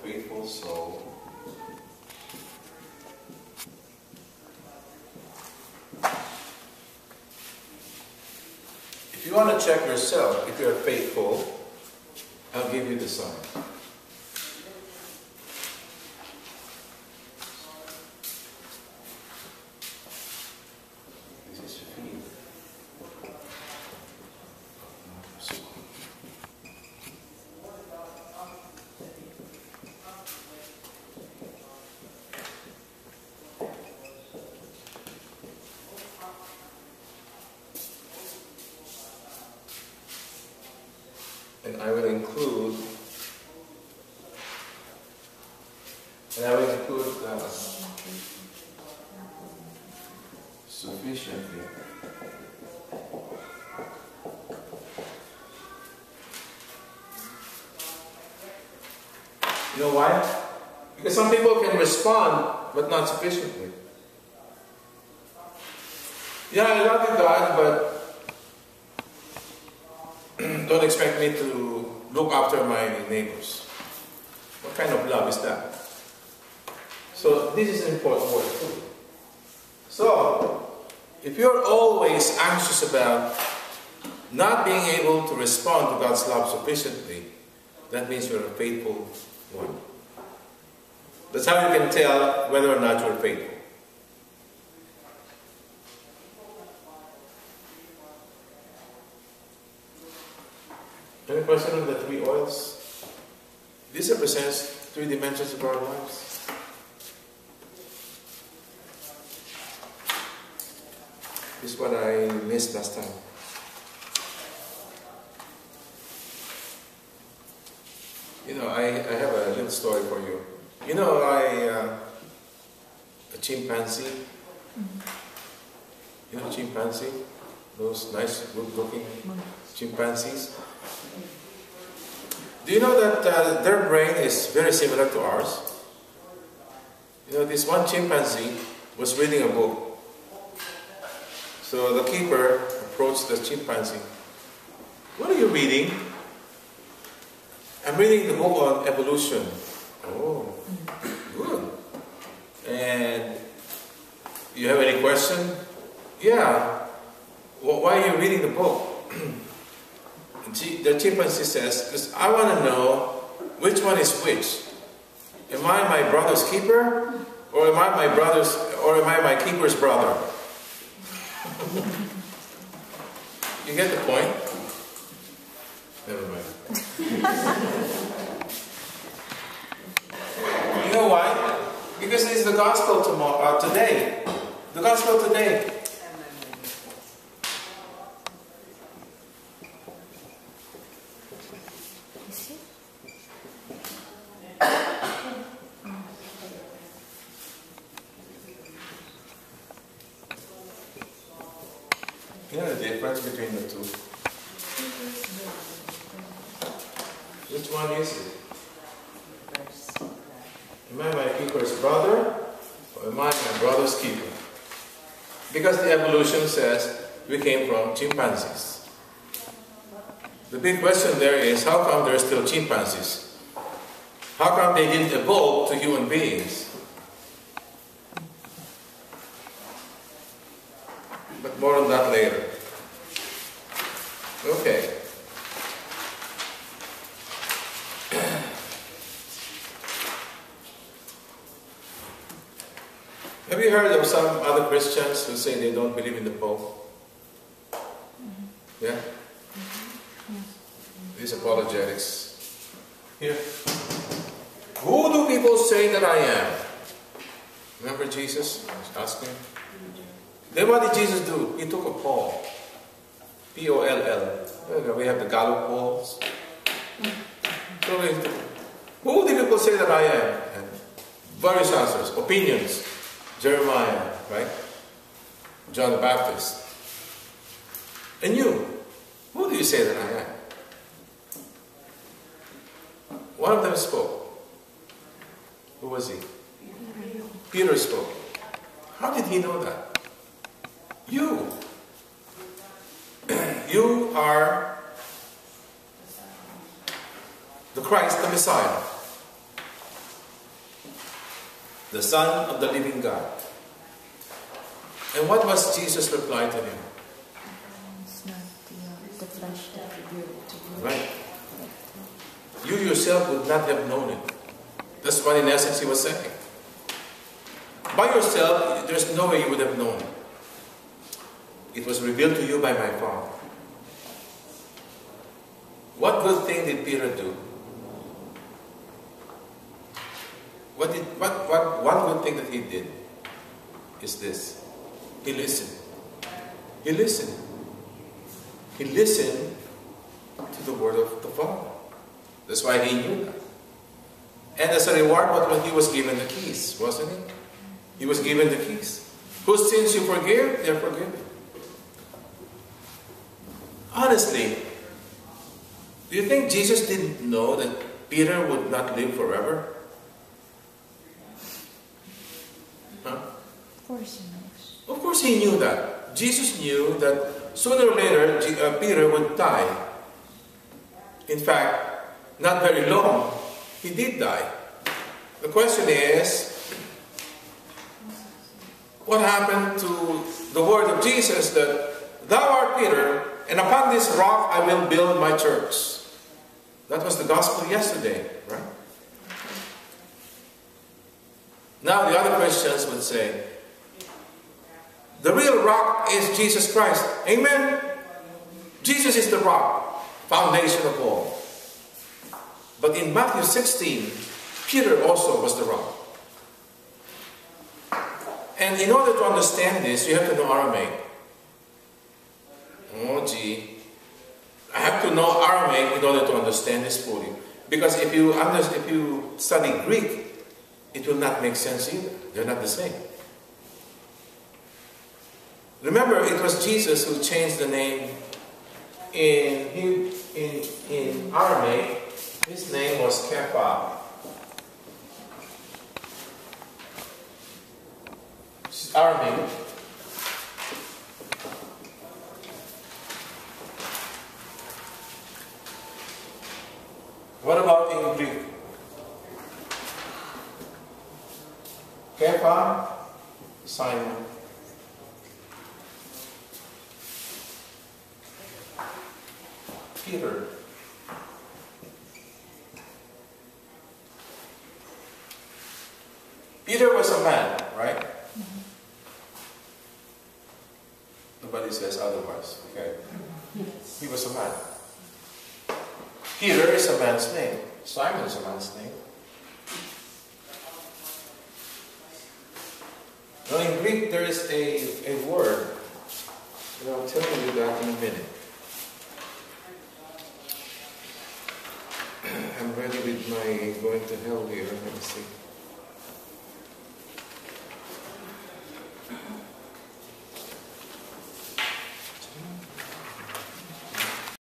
faithful soul. If you want to check yourself, if you're faithful, I'll give you the sign. This is your feet. And I will include sufficiently. You know why? Because some people can respond, but not sufficiently. Yeah, I love you, God, but don't expect me to look after my neighbors. What kind of love is that? So this is an important word too. So, if you're always anxious about not being able to respond to God's love sufficiently, that means you're a faithful one. That's how you can tell whether or not you're faithful. Any question on the three oils? This represents three dimensions of our lives. This is what I missed last time. You know, I have a little story for you. You know, a chimpanzee. You know chimpanzee? Those nice, good-looking chimpanzees. Do you know that their brain is very similar to ours? You know, this one chimpanzee was reading a book. So the keeper approached the chimpanzee. What are you reading? I'm reading the book on evolution. Oh, good. And you have any question? Yeah. Well, why are you reading the book? The chimpanzee says, because I want to know which one is which. Am I my brother's keeper, or am I my keeper's brother? You get the point? Never mind. You know why? Because this is the gospel today. The gospel today. You know the difference between the two? Which one is it? Am I my keeper's brother, or am I my brother's keeper? Because the evolution says we came from chimpanzees. The big question there is, how come there are still chimpanzees? How come they didn't evolve to human beings? But more on that later. Okay. Have you heard of some other Christians who say they don't believe in the Pope? Yeah? These apologetics. Here. Who do people say that I am? Remember Jesus? I was asking. Then what did Jesus do? He took a poll. P-O-L-L. We have the Gallup polls. So who do people say that I am? And various answers, opinions. Jeremiah, right? John the Baptist. And you? Who do you say that I am? One of them spoke. Who was he? Peter spoke. How did he know that? You. You are the Christ, the Messiah. the Son of the living God. And what was Jesus' reply to him? It's not the flesh that revealed to you. Right. You yourself would not have known it. That's what in essence he was saying. By yourself, there's no way you would have known it. It was revealed to you by my Father. What good thing did Peter do? One good thing that he did is this. He listened. He listened. He listened to the word of the Father. That's why he knew that. And as a reward, he was given the keys, wasn't he? He was given the keys. Whose sins you forgive, they're forgiven. Honestly, do you think Jesus didn't know that Peter would not live forever? Huh? Of course he knows. Of course he knew that. Jesus knew that sooner or later Peter would die. In fact, not very long, he did die. The question is, what happened to the word of Jesus that thou art Peter, and upon this rock I will build my church? That was the gospel yesterday, right? Now the other Christians would say, the real rock is Jesus Christ. Amen? Jesus is the rock, foundation of all. But in Matthew 16, Peter also was the rock. And in order to understand this, you have to know Aramaic. Oh gee, I have to know Aramaic in order to understand this fully. Because if you study Greek, it will not make sense either. They're not the same. Remember, it was Jesus who changed the name in Aramaic. His name was Kepha. This is Aramaic. What about in Greek? Kepha, Simon. Peter. Peter was a man, right? Mm-hmm. Nobody says otherwise, okay? He was a man. Peter is a man's name. Simon is a man's name. Now in Greek there is a word, and I'll tell you that in a minute. I'm ready with my going to hell here. Let me see.